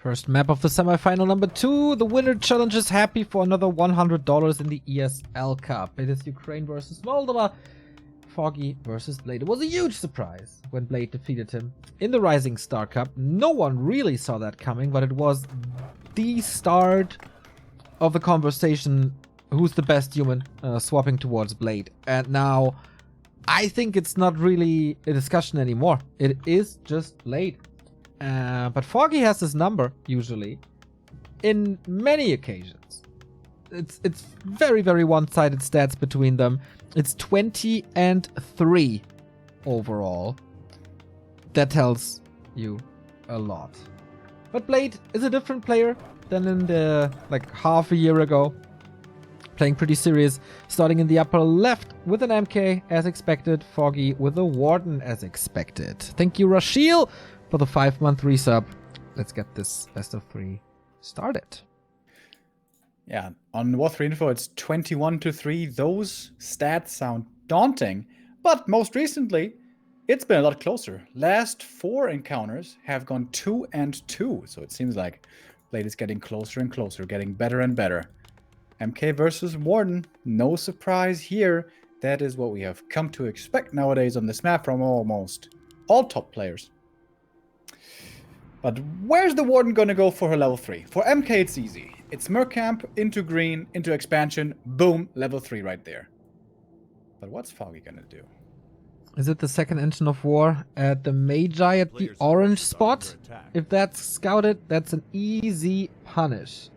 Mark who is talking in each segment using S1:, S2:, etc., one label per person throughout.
S1: First map of the semifinal number 2. The winner challenges happy for another $100 in the ESL Cup. It is Ukraine versus Moldova. Foggy versus Blade. It was a huge surprise when Blade defeated him in the Rising Star Cup. No one really saw that coming, but it was the start of the conversation. Who's the best human? Swapping towards Blade. And now I think it's not really a discussion anymore. It is just Blade. But Foggy has his number, usually, in many occasions. It's very, very one-sided stats between them. It's 20-3 overall. That tells you a lot. But Blade is a different player than in the, half a year ago. Playing pretty serious, starting in the upper left with an MK as expected. Foggy with a Warden as expected. Thank you, Rashil, for the 5-month resub. Let's get this best of 3 started.
S2: Yeah, on War3 info, it's 21-3. Those stats sound daunting, but most recently, it's been a lot closer. Last 4 encounters have gone 2-2, so it seems like Blade is getting closer and closer, getting better and better. MK versus Warden, no surprise here. That is what we have come to expect nowadays on this map from almost all top players. But where's the Warden gonna go for her level 3? For MK, it's easy. It's Merc Camp, into green, into expansion, boom, level 3 right there. But what's Foggy gonna do?
S1: Is it the second engine of war at the Magi at the orange spot? If that's scouted, that's an easy punish.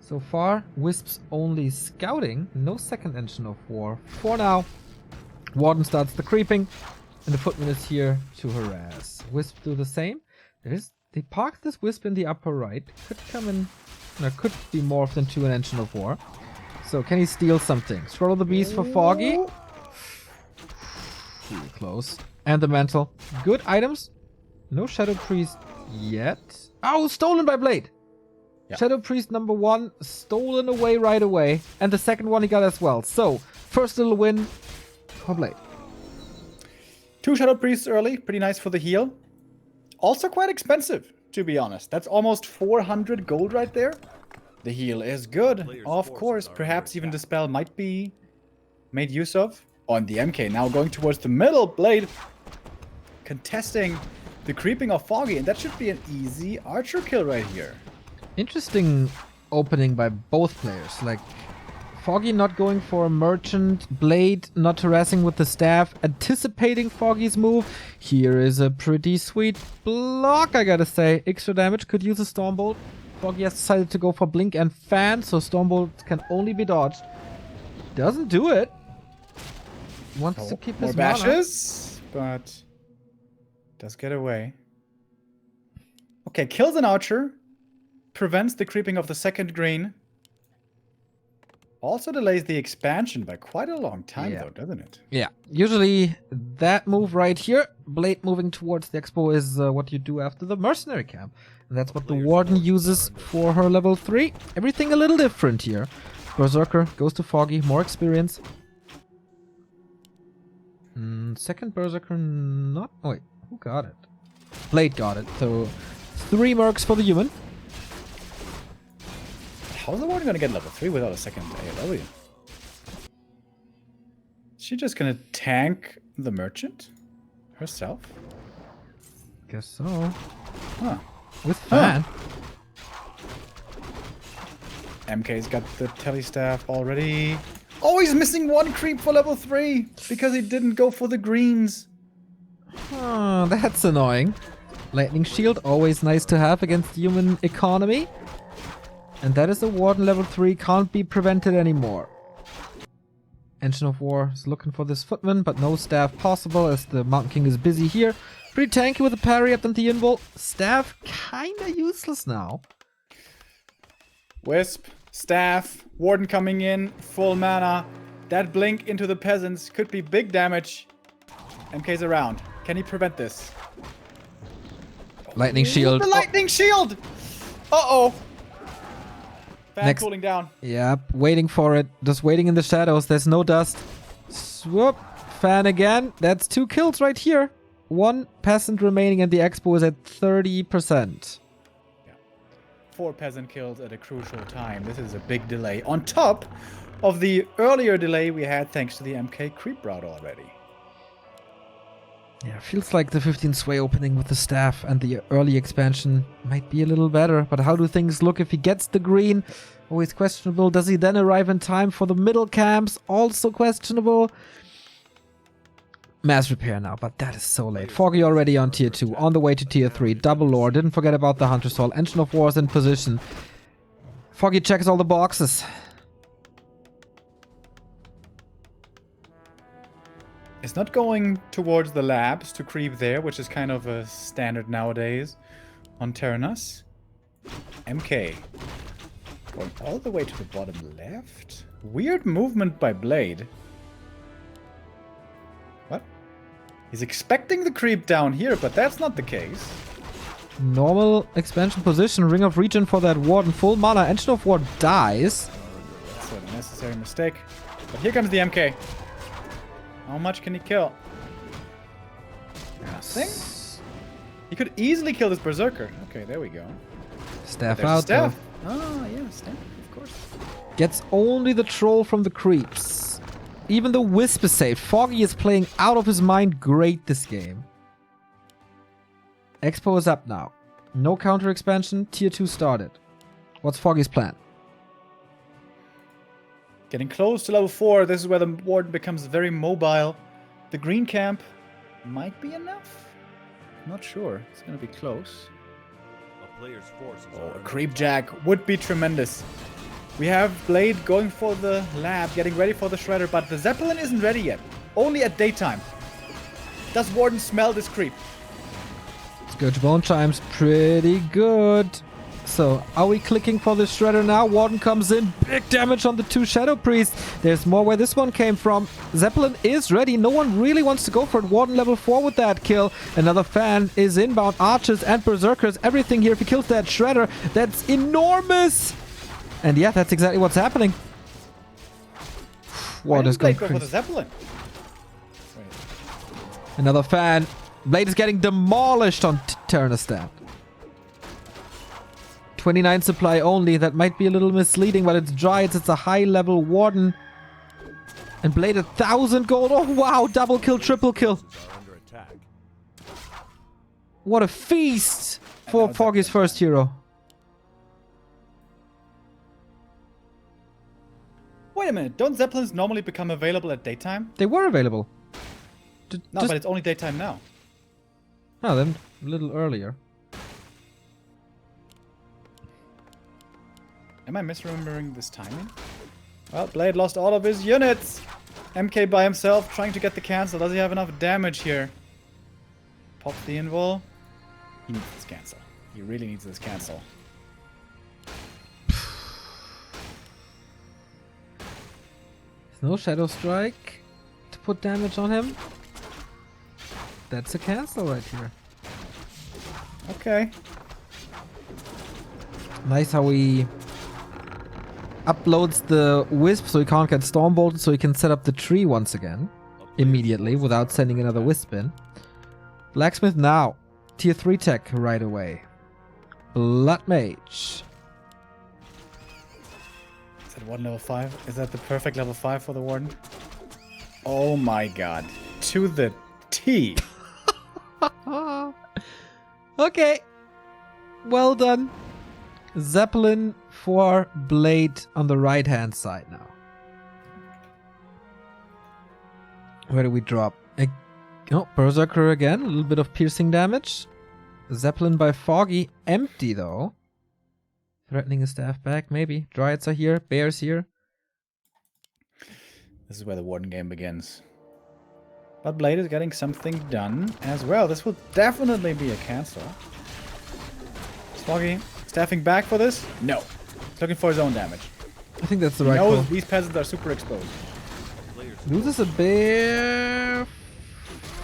S1: So far, Wisp's only scouting, no second engine of war for now. Warden starts the creeping, and the footman is here to harass. Wisp do the same. They parked this Wisp in the upper right. Could come in, could be morphed into an engine of war. So can he steal something? Swallow the beast for Foggy. Really close. And the mantle. Good items. No Shadow Priest yet. Oh, stolen by Blade. Yep. Shadow Priest number 1 stolen away right away. And the second one he got as well. So, first little win for Blade.
S2: 2 Shadow Priests early. Pretty nice for the heal. Also quite expensive, to be honest. That's almost 400 gold right there. The heal is good. Of course, perhaps even the spell might be made use of. On the MK, now going towards the middle. Blade contesting the creeping of Foggy. And that should be an easy archer kill right here.
S1: Interesting opening by both players. Foggy not going for a merchant, Blade not harassing with the staff, anticipating Foggy's move. Here is a pretty sweet block, I gotta say. Extra damage, could use a Stormbolt. Foggy has decided to go for Blink and Fan, so Stormbolt can only be dodged. Doesn't do it. Wants to keep his
S2: more
S1: mana.
S2: bashes, but does get away. Okay, kills an archer. Prevents the creeping of the second green. Also delays the expansion by quite a long time, though, doesn't it?
S1: Yeah. Usually that move right here, Blade moving towards the expo, is what you do after the mercenary camp. And that's what the Warden uses for her level 3. Everything a little different here. Berserker goes to Foggy, more experience. Second Berserker not... Oh, wait. Who got it? Blade got it. So 3 mercs for the human.
S2: How's the Warden gonna get level 3 without a second AoW? Is she just gonna tank the merchant herself?
S1: Guess so.
S2: Huh.
S1: With Fan.
S2: MK's got the telestaff already. Oh, he's missing 1 creep for level 3 because he didn't go for the greens.
S1: Oh, that's annoying. Lightning Shield, always nice to have against the human economy. And that is a Warden level 3, can't be prevented anymore. Engine of War is looking for this footman, but no staff possible as the Mountain King is busy here. Pretty tanky with a parry up into the invul. Staff kinda useless now.
S2: Wisp, staff, Warden coming in, full mana. That blink into the peasants could be big damage. MK's around. Can he prevent this?
S1: Lightning Shield.
S2: The lightning shield! Uh-oh. Fan
S1: Next.
S2: cooling down.
S1: Yep, waiting for it. Just waiting in the shadows. There's no dust. Swoop. Fan again. That's 2 kills right here. 1 peasant remaining and the expo is at 30%.
S2: 4 peasant kills at a crucial time. This is a big delay. On top of the earlier delay we had thanks to the MK creep route already.
S1: Yeah, feels like the 15 sway opening with the staff and the early expansion might be a little better. But how do things look if he gets the green? Always questionable. Does he then arrive in time for the middle camps? Also questionable. Mass repair now, but that is so late. Foggy already on tier 2, on the way to tier 3. Double lore, didn't forget about the Hunter's Hall. Engine of War is in position. Foggy checks all the boxes.
S2: It's not going towards the labs to creep there, which is kind of a standard nowadays on Terranas. MK. Going all the way to the bottom left? Weird movement by Blade. What? He's expecting the creep down here, but that's not the case.
S1: Normal expansion position, Ring of Regen for that Warden. Full mana, Engine of War dies.
S2: That's a necessary mistake. But here comes the MK. How much can he kill? Nothing? He could easily kill this Berserker. Okay, there we go.
S1: Staff
S2: There's a
S1: out
S2: staff.
S1: though.
S2: Oh, yeah, staff, of course.
S1: Gets only the troll from the creeps. Even the Wisp is saved. Foggy is playing out of his mind great this game. Expo is up now. No counter expansion. Tier 2 started. What's Foggy's plan?
S2: Getting close to level 4. This is where the Warden becomes very mobile. The green camp might be enough. Not sure. It's going to be close.
S3: A player's forces
S2: Oh, a creep jack would be tremendous. We have Blade going for the lab, getting ready for the shredder, but the Zeppelin isn't ready yet. Only at daytime. Does Warden smell this creep?
S1: Scourge Bone Chime's pretty good. So, are we clicking for the shredder now? Warden comes in, big damage on the 2 Shadow Priests. There's more where this one came from. Zeppelin is ready. No one really wants to go for it. Warden level 4 with that kill. Another fan is inbound. Archers and Berserkers. Everything here. If he kills that shredder, that's enormous. And yeah, that's exactly what's happening. Water's going
S2: go for the
S1: crazy.
S2: Zeppelin? Wait.
S1: Another fan. Blade is getting demolished on Terranostat. 29 supply only. That might be a little misleading, but it's Dryades. It's a high-level Warden. And Blade 1,000 gold. Oh, wow. Double kill, triple kill. What a feast for Foggy's first hero.
S2: Wait a minute. Don't Zeppelins normally become available at daytime?
S1: They were available.
S2: No, but it's only daytime now.
S1: Oh, then a little earlier.
S2: Am I misremembering this timing? Well, Blade lost all of his units. MK by himself trying to get the cancel. Does he have enough damage here? Pop the invul. He needs this cancel. He really needs this cancel.
S1: No Shadow Strike to put damage on him. That's a cancel right here.
S2: Okay.
S1: Nice how he uploads the Wisp so he can't get Stormbolted, so he can set up the tree once again immediately without sending another Wisp in. Blacksmith now. Tier 3 tech right away. Blood Mage.
S2: Is that Warden level 5? Is that the perfect level 5 for the Warden? Oh my god. To the T.
S1: Okay. Well done. Zeppelin for Blade on the right hand side now. Where do we drop? Oh, Berserker again. A little bit of piercing damage. Zeppelin by Foggy. Empty though. Threatening a staff back, maybe. Dryads are here. Bears here.
S2: This is where the Warden game begins. But Blade is getting something done as well. This will definitely be a cancel. Is Foggy staffing back for this? No. He's looking for his own damage.
S1: I think that's the
S2: He
S1: right
S2: knows
S1: call.
S2: these peasants are super exposed.
S1: Loses a bear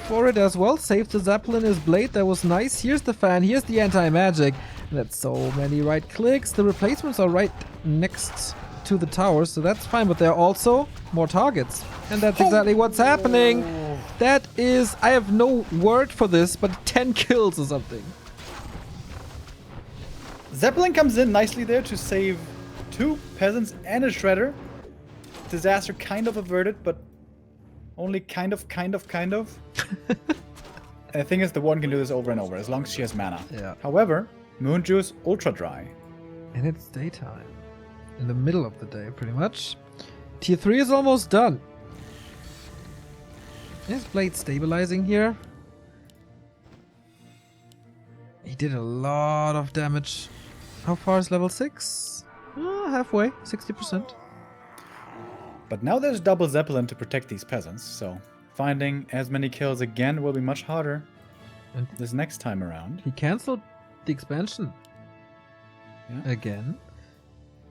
S1: for it as well. Saves the Zeppelin as Blade. That was nice. Here's the fan. Here's the anti-magic. That's so many right clicks. The replacements are right next to the towers, so that's fine. But there are also more targets. And that's exactly what's happening. That is... I have no word for this, but 10 kills or something.
S2: Zeppelin comes in nicely there to save 2 peasants and a shredder. Disaster kind of averted, but only kind of. And the thing is, the Warden can do this over and over, as long as she has mana.
S1: Yeah.
S2: However, Moon Juice Ultra Dry.
S1: And it's daytime. In the middle of the day, pretty much. Tier 3 is almost done. Is Blade stabilizing here? He did a lot of damage. How far is level 6? Halfway, 60%.
S2: But now there's double Zeppelin to protect these peasants, so finding as many kills again will be much harder
S1: And
S2: this next time around.
S1: he cancelled the expansion.
S2: Yeah.
S1: Again.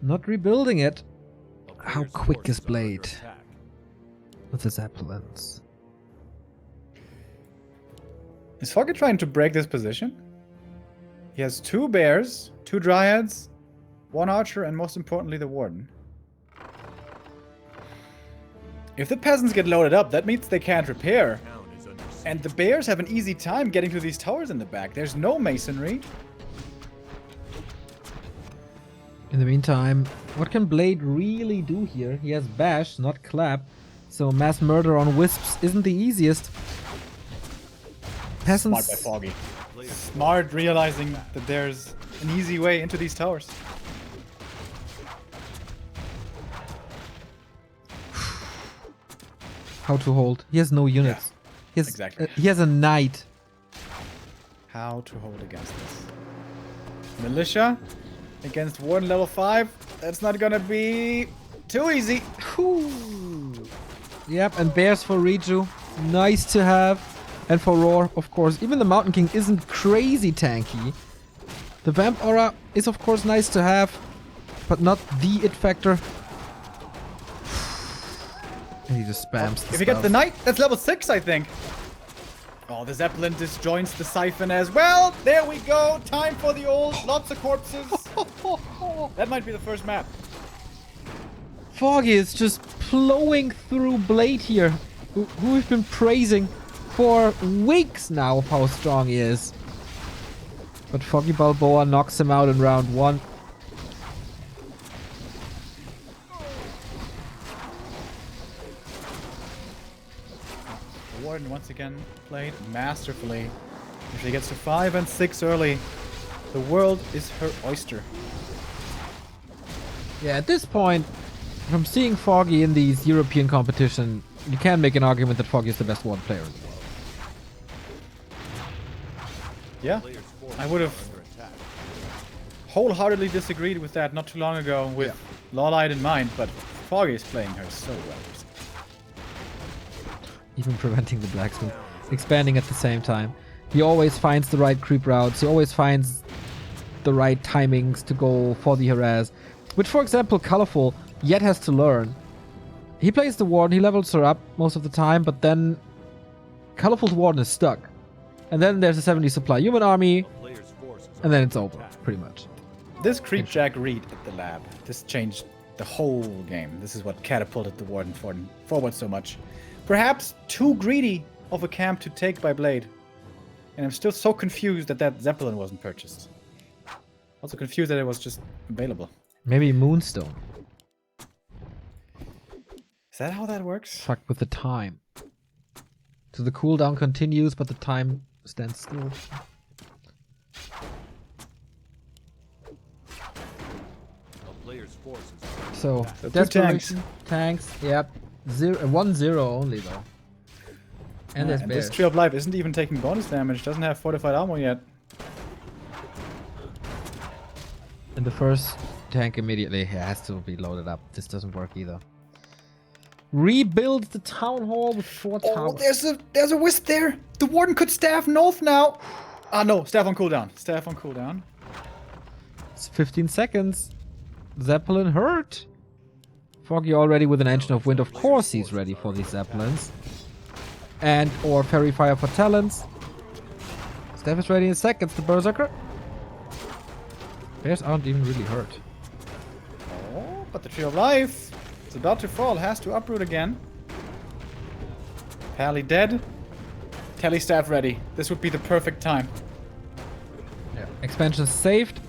S1: Not rebuilding it.
S3: A
S1: How
S3: player's
S1: quick
S3: force
S1: is
S3: under
S1: Blade?
S3: attack.
S1: With the Zeppelins.
S2: Is Foggy trying to break this position? He has 2 bears, 2 dryads, 1 archer, and most importantly the warden. If the peasants get loaded up, that means they can't repair.
S3: Town is under siege.
S2: And the bears have an easy time getting to these towers in the back. There's no masonry.
S1: In the meantime, what can Blade really do here? He has Bash, not Clap. So mass murder on Wisps isn't the easiest. Peasants.
S2: Smart by Foggy.
S3: Players
S2: Smart, realizing that there's an easy way into these towers.
S1: How to hold. He has no units. He has,
S2: exactly.
S1: He has a knight.
S2: How to hold against this. Militia against Warden level 5. That's not gonna be too easy.
S1: Whew. Yep, and bears for Riju. Nice to have. And for Roar, of course. Even the Mountain King isn't crazy tanky. The Vamp Aura is, of course, nice to have, but not the it factor. And he just spams the
S2: If he gets the
S1: spells.
S2: knight, that's level 6, I think. Oh, the Zeppelin disjoints the siphon as well. There we go. Time for the old. Lots of corpses. That might be the first map.
S1: Foggy is just plowing through Blade here, who we've been praising for weeks now of how strong he is. But Foggy Balboa knocks him out in round 1.
S2: The Warden once again played masterfully. If she gets to 5 and 6 early, the world is her oyster.
S1: Yeah, at this point, from seeing Foggy in these European competition, you can make an argument that Foggy is the best one player in the world.
S2: Yeah,
S3: players force
S2: I would have
S3: under attack.
S2: wholeheartedly disagreed with that not too long ago with Lawlight in mind, but Foggy is playing her so well.
S1: Even preventing the blacksmith expanding at the same time. He always finds the right creep routes. He always finds the right timings to go for the harass. Which, for example, Colorful yet has to learn. He plays the Warden, he levels her up most of the time, but then Colorful's Warden is stuck. And then there's a 70 supply human army,
S3: A player's force is
S1: and then
S3: under
S1: it's over,
S3: attack.
S1: pretty much.
S2: This Creepjack read at the lab, this changed the whole game. This is what catapulted the Warden forward so much. Perhaps too greedy of a camp to take by Blade. And I'm still so confused that that Zeppelin wasn't purchased. Also confused that it was just available.
S1: Maybe Moonstone.
S2: Is that how that works?
S1: Fucked with the time. So the cooldown continues, but the time stands still.
S3: A player's force is under
S1: So,
S3: attack.
S2: So two
S1: desperation, tanks, yep. 1-0 only though. And there's
S2: And this
S1: bears.
S2: Tree of Life isn't even taking bonus damage, doesn't have fortified armor yet.
S1: And the first tank immediately has to be loaded up. This doesn't work either. Rebuild the town hall with 4
S2: Oh,
S1: towers.
S2: there's a wisp there. The Warden could staff north now. Ah no, staff on cooldown. Staff on cooldown.
S1: It's 15 seconds. Zeppelin hurt. Foggy already with an engine of wind. Of course he's ready for these Zeppelins. And or Fairy Fire for talents. Staff is ready in seconds. The Berserker. Bears aren't even really hurt.
S2: Oh, but the Tree of Life is about to fall. Has to uproot again. Pally dead. Telly staff ready. This would be the perfect time.
S1: Yeah. Expansion saved.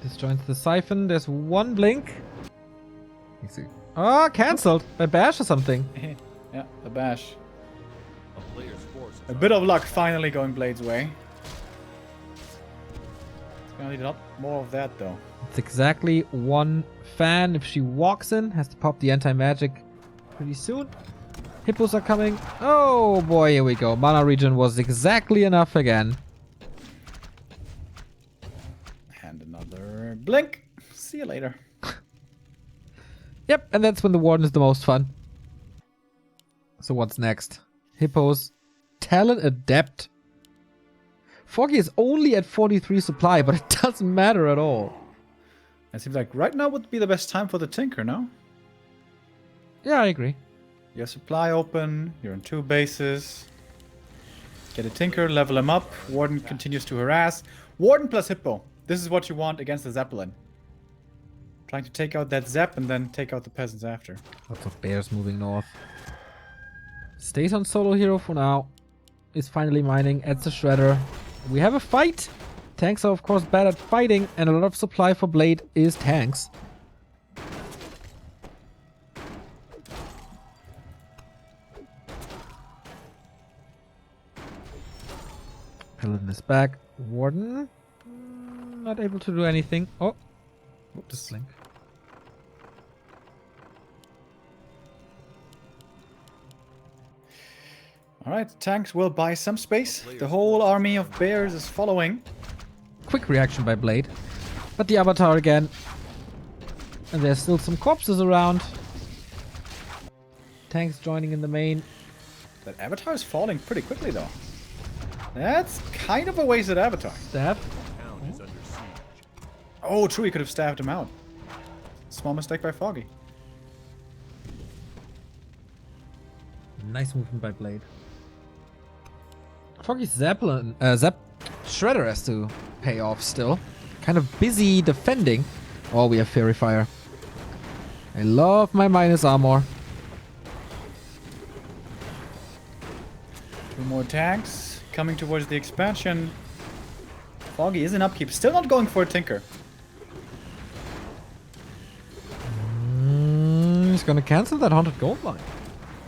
S1: This joins the siphon. There's one blink. Let's see. Oh, cancelled by Bash or something.
S2: Yeah, the bash.
S3: A player's forces
S2: A
S3: are
S2: bit of
S3: under
S2: luck
S3: attack.
S2: finally going Blade's way. It's gonna need a lot more of that though.
S1: It's exactly one fan. If she walks in, has to pop the anti-magic pretty soon. Hippos are coming. Oh boy, here we go. Mana regen was exactly enough again.
S2: And another blink. See you later.
S1: Yep, and that's when the Warden is the most fun. So what's next? Hippos. Talent Adept. Foggy is only at 43 supply, but it doesn't matter at all.
S2: It seems like right now would be the best time for the Tinker, no?
S1: Yeah, I agree.
S2: Your supply open, you're on 2 bases. Get a Tinker, level him up. Warden continues to harass. Warden plus Hippo. This is what you want against the Zeppelin. Trying to take out that Zepp and then take out the peasants after.
S1: Lots of bears moving north. Stays on solo hero for now. Is finally mining. Adds a shredder. We have a fight. Tanks are of course bad at fighting, and a lot of supply for Blade is tanks. Paladin is back. Warden not able to do anything. Oh,
S2: Whoops.
S1: blink.
S2: Alright, tanks will buy some space. The whole army of bears is following.
S1: Quick reaction by Blade. But the Avatar again. And there's still some corpses around. Tanks joining in the main.
S2: That Avatar is falling pretty quickly though. That's kind of a wasted Avatar.
S1: Stab.
S3: The town is under siege.
S2: Oh, true, he could have stabbed him out. Small mistake by Foggy.
S1: Nice movement by Blade. Foggy's Zeppelin, Shredder has to pay off still. Kind of busy defending. Oh, we have Fairy Fire. I love my minus armor.
S2: 2 more tanks coming towards the expansion. Foggy is in upkeep, still not going for a Tinker.
S1: He's gonna cancel that Haunted Gold Mine.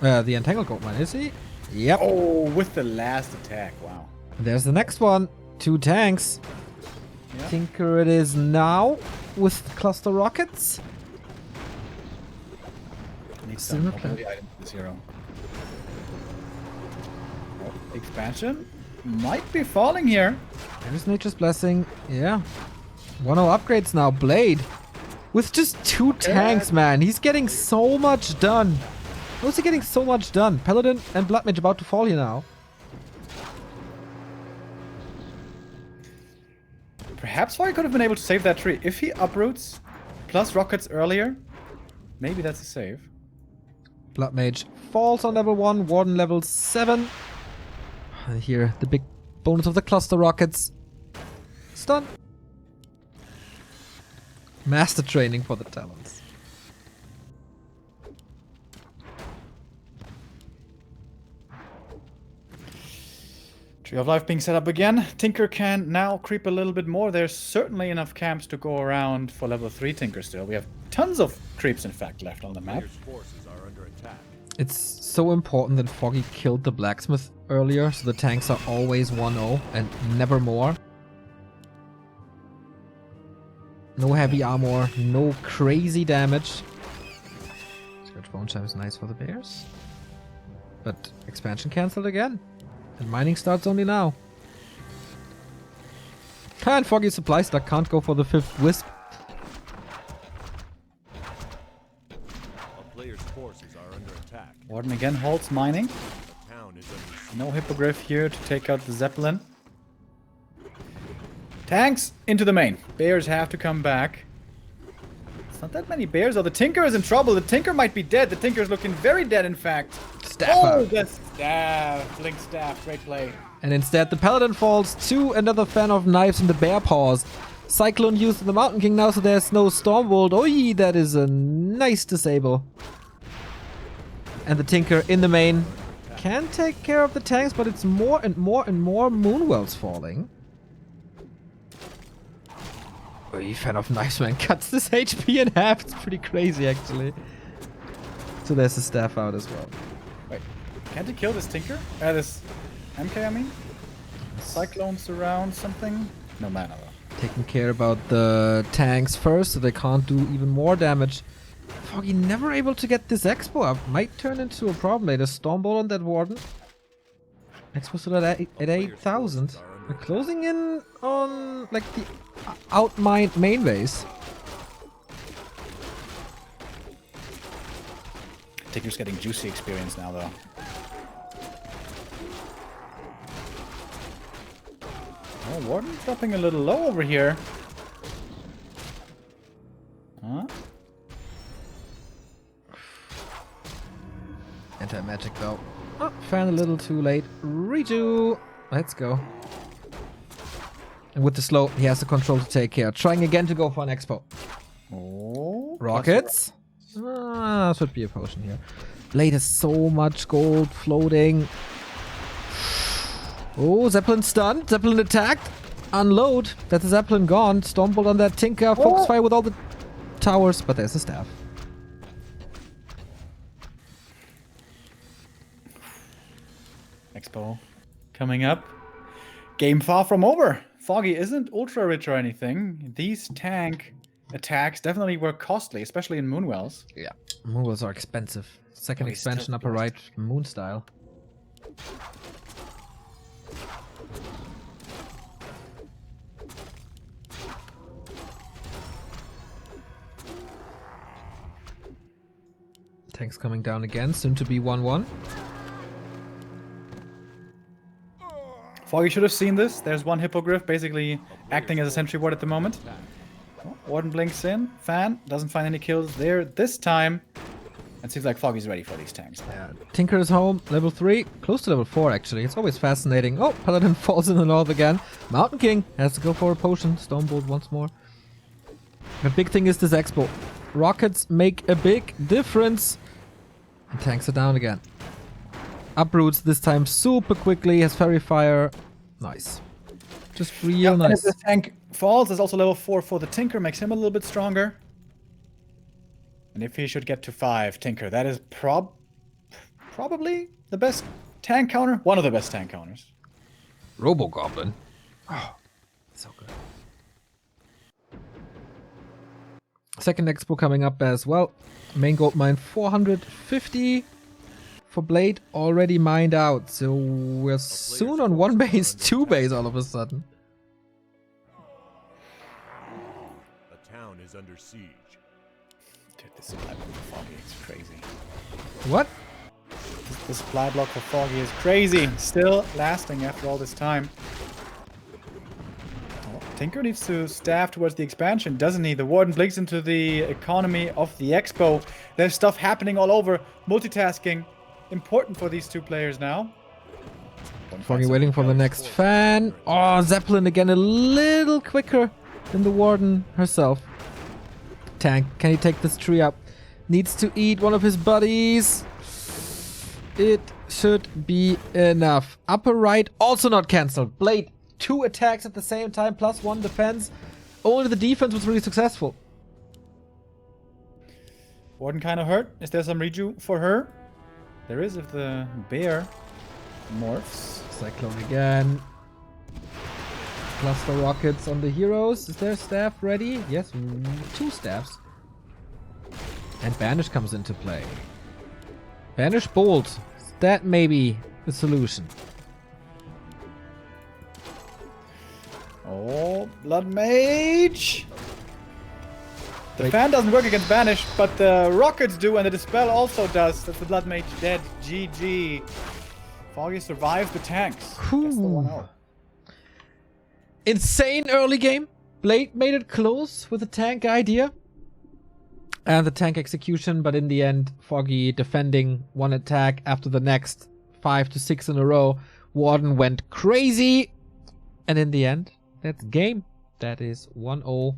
S1: The Entangled Gold Mine, is he? Yep.
S2: Oh, with the last attack, wow.
S1: There's the next one. 2 tanks.
S2: Yeah.
S1: Tinker it is now with cluster rockets.
S2: Needs
S1: Similar
S2: some
S1: plan.
S2: mobility item to this hero. Oh, expansion might be falling here.
S1: There's Nature's Blessing. Yeah. 1-0 upgrades now. Blade. With just 2 tanks, man. He's getting so much done. How is he getting so much done? Paladin and Blood Mage about to fall here now.
S2: Perhaps Foggy could have been able to save that tree. If he uproots plus rockets earlier, maybe that's a save.
S1: Blood Mage falls on level 1. Warden level 7. And here, the big bonus of the cluster rockets. Stun. Master training for the talents.
S2: Tree of Life being set up again. Tinker can now creep a little bit more. There's certainly enough camps to go around for level 3 Tinker still. We have tons of creeps, in fact, left on the map.
S3: Player's forces are under attack.
S1: It's so important that Foggy killed the blacksmith earlier, so the tanks are always 1-0 and never more. No heavy armor, no crazy damage. Scratch Bone Chime is nice for the bears. But expansion cancelled again. And mining starts only now. And Foggy's supply stack can't go for the 5th wisp.
S3: A player's forces are under attack.
S2: Warden again holds mining.
S3: The town is under siege.
S2: No Hippogriff here to take out the Zeppelin. Tanks into the main. Bears have to come back. It's not that many bears, though. The Tinker is in trouble. The Tinker might be dead. The Tinker is looking very dead, in fact.
S1: Staff
S2: Oh,
S1: out.
S2: the staff. Blink staff. Great play.
S1: And instead, the Paladin falls to another fan of knives in the bear paws. Cyclone used in the Mountain King now, so there's no Stormbolt. Oi, that is a nice disable. And the Tinker in the main can take care of the tanks, but it's more and more and more Moonwells falling. Oh, you fan of Knives Man cuts this HP in half. It's pretty crazy, actually. So there's the staff out as well.
S2: Wait, can't he kill this Tinker? This MK, I mean? Cyclone surround something? No mana though.
S1: Taking care about the tanks first, so they can't do even more damage. Foggy never able to get this Expo up. Might turn into a problem later. Stormbolt on that Warden. Expo still at 8,000. We're closing in on like the outmined main base.
S2: Tinker's getting juicy experience now though. Oh, Warden dropping a little low over here. Huh?
S1: Anti-magic though. Oh, fan a little too late. Redo. Let's go. And with the slow, he has the control to take care. Trying again to go for an Expo.
S2: Oh.
S1: Rockets. Should be a potion here. Blade has so much gold floating. Oh, Zeppelin stunned. Zeppelin attacked. Unload. That's the Zeppelin gone. Stormbolt on that Tinker. Focus fire with all the towers. But there's a staff.
S2: Expo coming up. Game far from over. Foggy isn't ultra rich or anything. These tank attacks definitely were costly, especially in Moonwells.
S1: Yeah. Moonwells are expensive. Second
S2: he's still
S1: expansion upper right, moon style. Tanks coming down again, soon to be 1-1.
S2: Foggy should have seen this. There's one Hippogriff basically acting as a sentry ward at the moment. Oh, Warden blinks in. Fan doesn't find any kills there this time. It seems like Foggy's ready for these tanks.
S1: Yeah. Tinker is home, level 3, close to level 4 actually. It's always fascinating. Oh, Paladin falls in the north again. Mountain King has to go for a potion. Stormbolt once more. The big thing is this Expo. Rockets make a big difference. And tanks are down again. Uproots this time super quickly. Has Fairy Fire. Nice. Just real nice.
S2: And if the tank falls, there's also level 4 for the Tinker. Makes him a little bit stronger. And if he should get to 5, Tinker, that is probably the best tank counter. One of the best tank counters.
S1: Robo Goblin. Oh, so good. Second Expo coming up as well. Main gold mine 450 for Blade already mined out. So we're soon on 1 base, 2 base all of a sudden.
S3: A town is under siege.
S2: Dude, this supply block for Foggy is crazy.
S1: What?
S2: This supply block for Foggy is crazy. Still lasting after all this time. Oh, Tinker needs to staff towards the expansion, doesn't he? The Warden blinks into the economy of the Expo. There's stuff happening all over. Multitasking. Important for these two players now.
S1: Foggy waiting for the next fan. Oh, Zeppelin again a little quicker than the Warden herself. Tank, can he take this tree up? Needs to eat one of his buddies. It should be enough. Upper right also not cancelled. Blade, 2 attacks at the same time, plus 1 defense. Only the defense was really successful.
S2: Warden kind of hurt. Is there some reju for her? There is if the bear morphs.
S1: Cyclone again. Cluster rockets on the heroes. Is their staff ready? Yes, 2 staffs. And Banish comes into play. Banish Bolt. That may be the solution.
S2: Oh, Blood Mage! The fan doesn't work against Banish, but the rockets do, and the Dispel also does. That's the Blood Mage dead. GG. Foggy survives the tanks. Gets the 1-0.
S1: Insane early game. Blade made it close with the tank idea. And the tank execution, but in the end, Foggy defending 1 attack after the next 5 to 6 in a row. Warden went crazy. And in the end, that's game. That is 1-0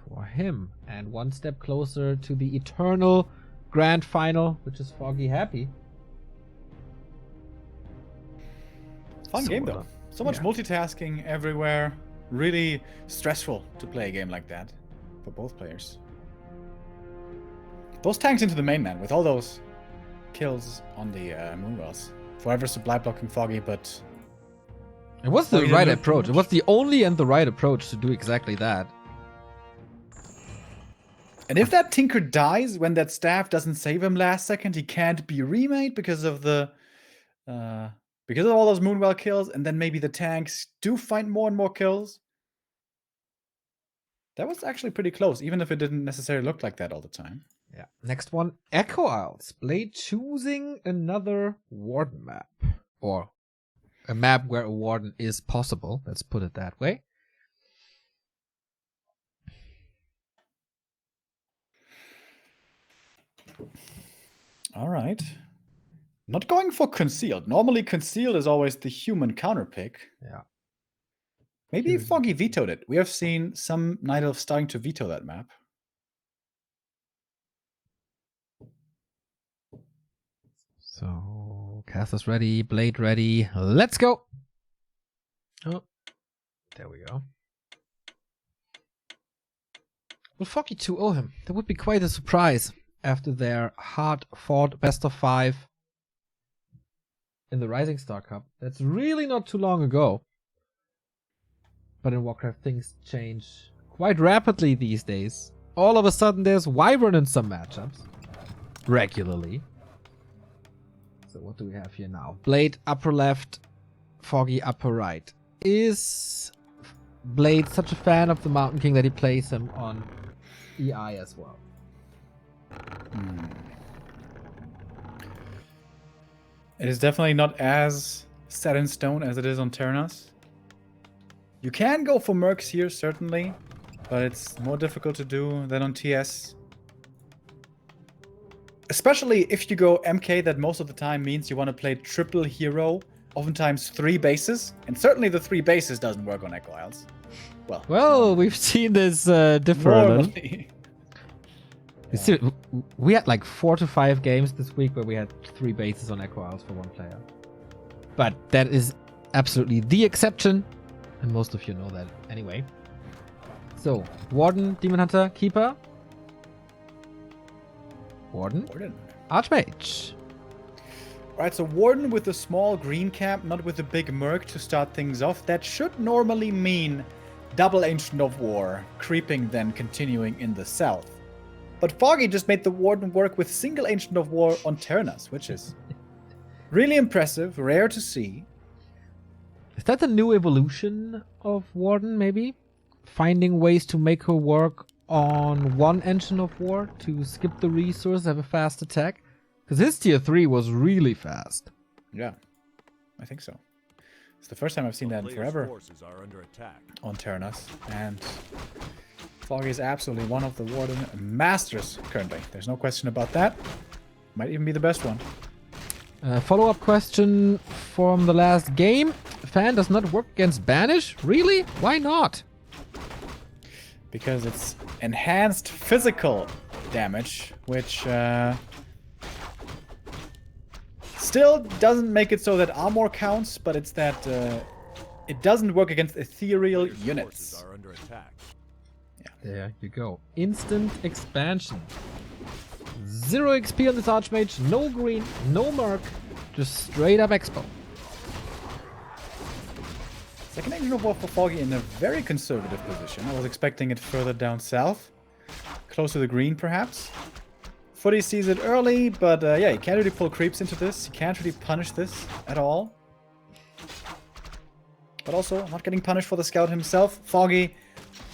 S1: for him. And 1 step closer to the eternal grand final, which is Foggy happy.
S2: Fun game though. So much multitasking everywhere. really stressful to play a game like that for both players. Those tanks into the mainland with all those kills on the Moonwells. Forever supply blocking Foggy, but
S1: It was the
S2: Foggy
S1: right
S2: didn't do
S1: approach. It
S2: much.
S1: was the only and the right approach to do exactly that.
S2: And if that Tinker dies when that staff doesn't save him last second, he can't be remade because of the because of all those Moonwell kills, and then maybe the tanks do find more and more kills. That was actually pretty close, even if it didn't necessarily look like that all the time.
S1: Yeah. Next one, Echo Isles. Blade choosing another Warden map. Or a map where a Warden is possible. Let's put it that way.
S2: All right. Not going for concealed. Normally concealed is always the human counter pick.
S1: Yeah.
S2: Maybe
S1: Choosing
S2: Foggy vetoed it. We have seen some Night Elves starting to veto that map.
S1: So, caster's ready, Blade ready. Let's go! Oh, there we go. Will Foggy 2-0 him? That would be quite a surprise after their hard-fought best-of-5 in the Rising Star Cup. That's really not too long ago. But in Warcraft, things change quite rapidly these days. All of a sudden, there's Wyvern in some matchups. Regularly. So what do we have here now? Blade upper left, Foggy upper right. Is Blade such a fan of the Mountain King that he plays him on EI as well?
S2: It is definitely not as set in stone as it is on Terranos. You can go for Mercs here, certainly, but it's more difficult to do than on TS. Especially if you go MK, that most of the time means you want to play triple hero, oftentimes 3 bases, and certainly the 3 bases doesn't work on Echo Isles.
S1: Well, we've seen this differ a little.
S2: normally.
S1: You see, we had like 4 to 5 games this week where we had 3 bases on Echo Isles for one player. But that is absolutely the exception, and most of you know that anyway. So, Warden, Demon Hunter, Keeper. Warden, Archmage.
S2: Right, so Warden with a small green cap, not with a big Merc to start things off. That should normally mean double Ancient of War, creeping then continuing in the south. But Foggy just made the Warden work with single Ancient of War on Terranos, which is really impressive, rare to see.
S1: Is that the new evolution of Warden, maybe? Finding ways to make her work on one engine of war to skip the resource, have a fast attack? Because his tier 3 was really fast.
S2: Yeah, I think so. It's the first time I've seen that in
S3: Player's
S2: forever
S3: forces are under attack.
S2: on Terranos. And Foggy is absolutely one of the Warden masters currently. There's no question about that. Might even be the best one.
S1: Follow-up question from the last game. Fan does not work against Banish? Really? Why not?
S2: Because it's enhanced physical damage, which still doesn't make it so that armor counts, but it's that it doesn't work against ethereal
S3: Player's
S2: units.
S3: forces are under attack.
S1: There you go. Instant expansion. 0 XP on this Archmage, no green, no Merc, just straight up Expo.
S2: Second Ancient of War for Foggy in a very conservative position. I was expecting it further down south. Close to the green, perhaps. Footy sees it early, but yeah, you can't really pull creeps into this. You can't really punish this at all. But also, not getting punished for the scout himself. Foggy,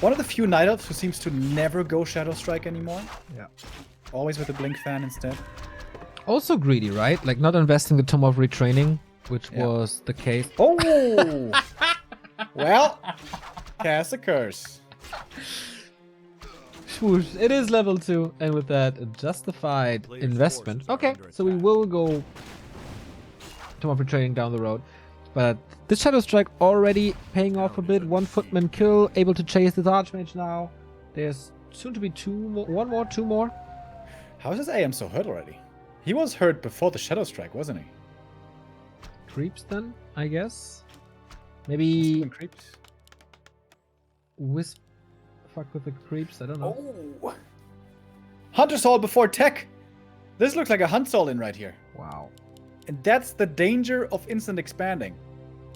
S2: one of the few Night Elves who seems to never go Shadow Strike anymore.
S1: Yeah.
S2: Always with the Blink Fan instead.
S1: Also greedy, right? Like not investing the Tome of Retraining, which
S2: Yeah.
S1: was the case.
S2: Oh! Well, cast a curse.
S1: Swoosh. It is level 2, and with that, a justified
S3: Player's
S1: investment.
S3: forces are
S1: Okay,
S3: under
S1: so we
S3: attack.
S1: will go Tome of Retraining down the road. But this Shadow Strike already paying off a bit. 1 footman kill, able to chase this Archmage now. There's soon to be 2 more, 2 more.
S2: How is this AM so hurt already? He was hurt before the Shadow Strike, wasn't he?
S1: Creeps then, I guess. Maybe
S2: Creeps.
S1: wisp fuck with the creeps? I don't know.
S2: Oh! Hunter's Hall before tech! This looks like a Hunt's All in right here.
S1: Wow.
S2: And that's the danger of instant expanding.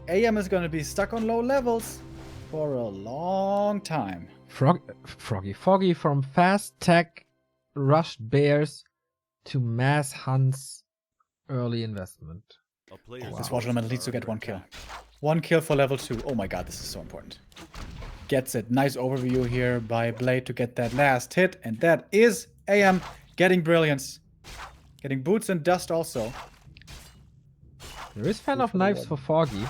S2: AM is going to be stuck on low levels for a long time.
S1: Foggy from fast tech, rushed bears to mass hunts, early investment.
S3: A player's
S2: This
S3: forces
S2: water elemental needs to
S3: are
S2: get
S3: under
S2: one kill.
S3: attack.
S2: 1 kill for level 2. Oh my god, this is so important. Gets it. Nice overview here by Blade to get that last hit. And that is AM getting brilliance. Getting boots and dust also.
S1: There is fan
S2: Good
S1: of
S2: for the
S1: knives
S2: warden.
S1: for Foggy.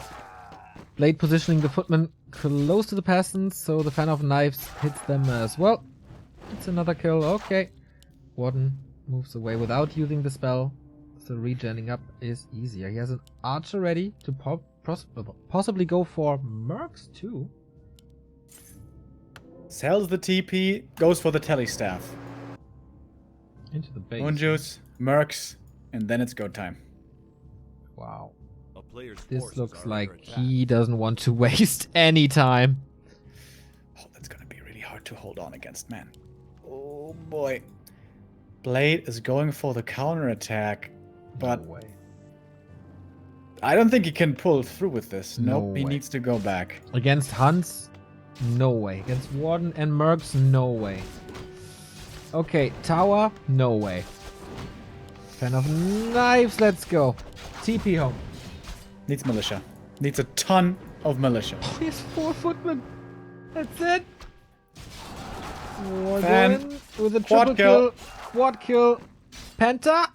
S1: Blade positioning the footman close to the peasants, so the fan of knives hits them as well. It's another kill. Okay. Warden moves away without using the spell, so regenning up is easier. He has an archer ready to possibly go for mercs too.
S2: Sells the TP, goes for the telestaff.
S1: Into the base.
S2: Moon juice, mercs, and then it's go time.
S1: Wow.
S3: A player's
S1: This
S3: forces
S1: looks
S3: are
S1: like
S3: under attack.
S1: he doesn't want to waste any time.
S2: Oh, that's gonna be really hard to hold on against, man. Oh boy. Blade is going for the counterattack, but
S1: No way.
S2: I don't think he can pull through with this.
S1: No
S2: Nope, he
S1: way.
S2: needs to go back.
S1: Against Hunts, no way. Against Warden and Mercs, no way. Okay, Tower, no way. Fan of knives, let's go. TP home.
S2: Needs militia. Needs a ton of militia.
S1: Oh, he has 4 footmen. That's it. Warden
S2: Fan.
S1: with a
S2: Quad
S1: triple
S2: kill.
S1: kill. Quad kill. Penta.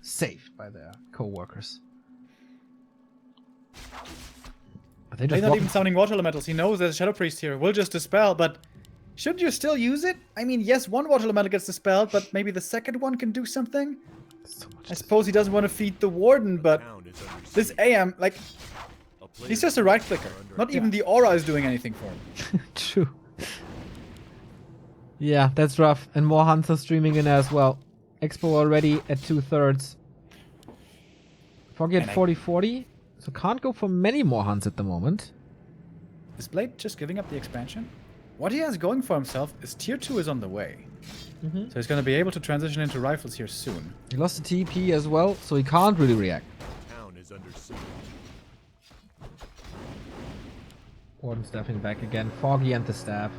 S1: Saved by their co-workers. But they
S2: He's
S1: just
S2: not
S1: walk-
S2: even summoning water elementals. He knows there's a Shadow Priest here. Will just dispel, but should you still use it? I mean, yes, one water elemental gets dispelled, but maybe the second one can do something?
S1: so much
S2: I suppose he doesn't want to feed the Warden, but
S3: Town is under
S2: this
S3: siege.
S2: AM, like,
S3: A player's
S2: he's just a right clicker.
S3: forces are under
S2: Not
S3: attack.
S2: even the aura is doing anything for him.
S1: True. Yeah, that's rough. And more hunters streaming in as well. Expo already at 2/3. Foggy at
S2: And I-
S1: 40-40. So can't go for many more hunts at the moment.
S2: Is Blade just giving up the expansion? What he has going for himself is tier 2 is on the way. So he's going to be able to transition into rifles here soon.
S1: He lost the TP as well, so he can't really react.
S3: Town is under siege.
S1: Warden stepping back again. Foggy and the staff.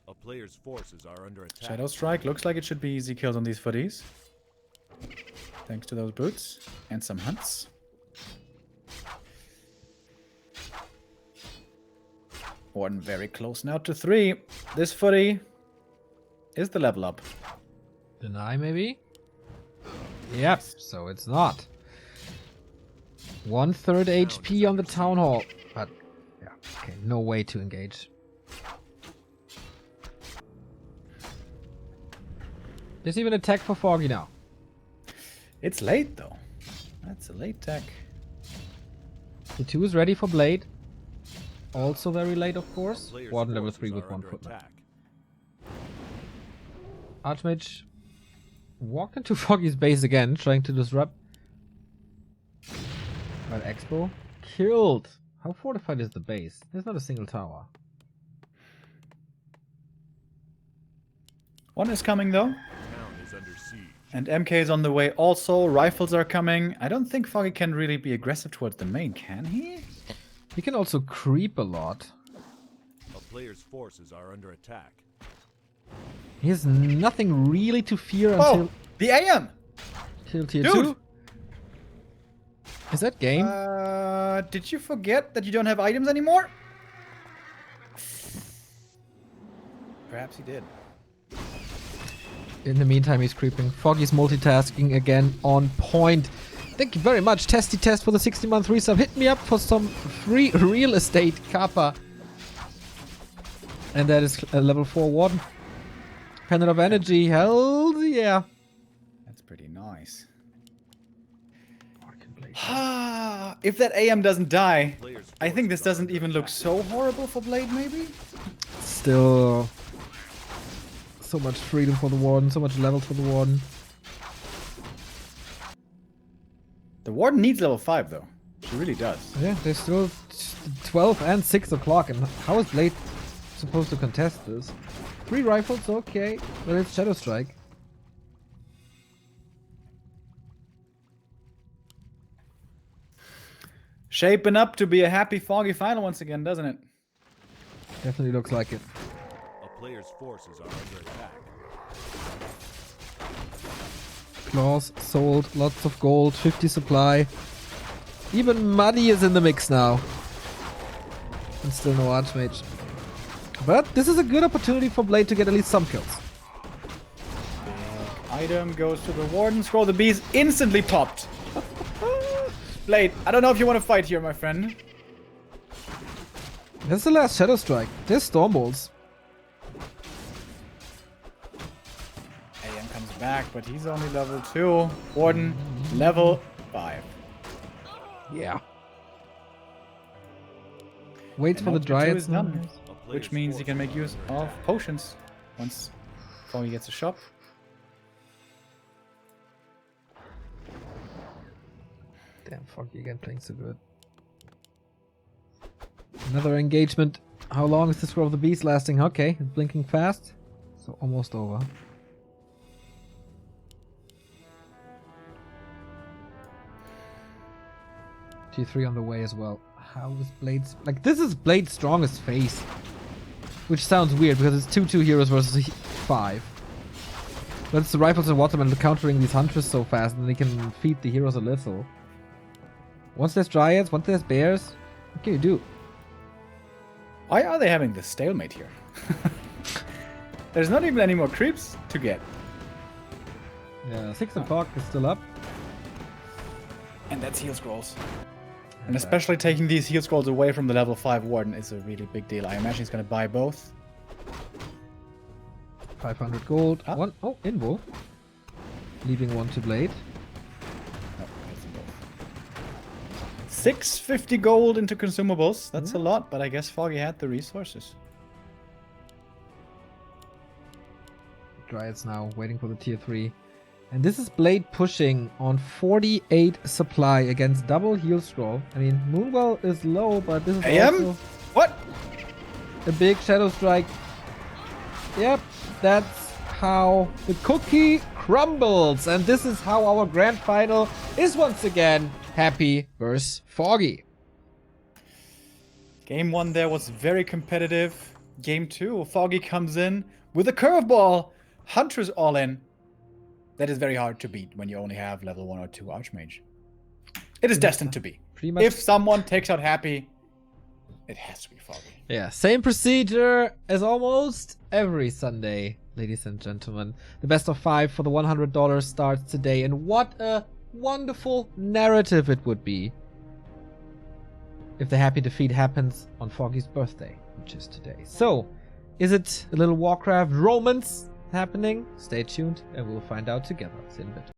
S3: A player's forces are under attack.
S2: Shadow Strike looks like it should be easy kills on these footies. Thanks to those boots and some hunts. Warden very close now to 3. This footy is the level up.
S1: Deny maybe? Yep, so it's not. 1/3 HP on the town hall. But yeah, okay, no way to engage. There's even a tech for Foggy now.
S2: It's late though. That's a late tech.
S1: The 2 is ready for Blade. Also very late, of course.
S3: Player's
S1: Warden level
S3: forces
S1: 3 with
S3: are
S1: 1
S3: under
S1: footman.
S3: attack.
S1: Archmage walked into Foggy's base again, trying to disrupt. But Expo killed. How fortified is the base? There's not a single tower.
S2: One is coming though.
S3: Town is under siege.
S2: And MK is on the way also. Rifles are coming. I don't think Foggy can really be aggressive towards the main, can he?
S1: He can also creep a lot.
S3: A player's forces are under attack.
S1: He has nothing really to fear until
S2: Oh! The AM!
S1: till tier
S2: Dude!
S1: 2. Is that game?
S2: Did you forget that you don't have items anymore? Perhaps he did.
S1: In the meantime, he's creeping. Foggy's multitasking again on point. Thank you very much, Testy Test, for the 60-month resub. Hit me up for some free real estate kappa. And that is a level 4 Warden. Pendant of Energy, hell yeah.
S2: That's pretty nice. If that AM doesn't die,
S3: Player's
S2: I think this
S3: forces are
S2: doesn't
S3: under
S2: even look
S3: attack.
S2: so horrible for Blade, maybe?
S1: Still so much freedom for the Warden, so much levels for the Warden.
S2: The Warden needs level 5, though. She really does.
S1: Yeah, there's still 12 and 6 o'clock. And how is Blade supposed to contest this. 3 rifles, okay. But it's Shadow Strike.
S2: Shaping up to be a happy Foggy final once again, doesn't it?
S1: Definitely looks like it.
S3: A player's forces are under attack.
S1: Claws sold, lots of gold, 50 supply. Even Muddy is in the mix now. And still no Archmage. But this is a good opportunity for Blade to get at least some kills.
S2: Item goes to the Warden Scroll. The bees instantly popped. Blade, I don't know if you want to fight here, my friend.
S1: That's the last Shadow Strike. There's Storm Bolts.
S2: AM comes back, but he's only level 2. Warden, level 5.
S1: Yeah. Waits
S2: And
S1: for the
S2: now tier 2 is
S1: Dryads.
S2: done,
S3: A player's
S2: which means he can make use of potions once Foggy gets a shop.
S1: Damn, Foggy again playing so good. Another engagement. How long is the Scroll of the Beast lasting? Okay, it's blinking fast. So almost over. T3 on the way as well. How is Blade's... Like, this is Blade's strongest phase. Which sounds weird because it's 2-2 heroes versus 5. But it's the Rifles and Watermen countering these Hunters so fast and they can feed the heroes a little. Once there's Dryads, once there's Bears, what can you do?
S2: Why are they having this stalemate here? There's not even any more creeps to get.
S1: Yeah, 6 o'clock is still up.
S2: And that's heal scrolls. And especially taking these heal scrolls away from the level 5 Warden is a really big deal. I imagine he's going to buy both.
S1: 500 gold.
S2: Huh?
S1: One. Oh, Invo. Leaving one to Blade.
S2: No, that's them both. 650 gold into consumables. That's a lot, but I guess Foggy had the resources.
S1: Dryads now waiting for the tier 3. And this is Blade pushing on 48 supply against double heal scroll. I mean, Moonwell is low, but this is also
S2: What?
S1: a big Shadow Strike. Yep, that's how the cookie crumbles. And this is how our grand final is once again Happy versus Foggy.
S2: Game 1 there was very competitive. Game 2, Foggy comes in with a curveball. Hunter's all in. That is very hard to beat when you only have level 1 or 2 Archmage. It is destined to be.
S1: Pretty much.
S2: If someone takes out Happy, it has to be Foggy.
S1: Yeah, same procedure as almost every Sunday, ladies and gentlemen. The best of 5 for the $100 starts today, and what a wonderful narrative it would be if the happy defeat happens on Foggy's birthday, which is today. So, is it a little Warcraft romance happening? Stay tuned and we'll find out together. See you in a bit.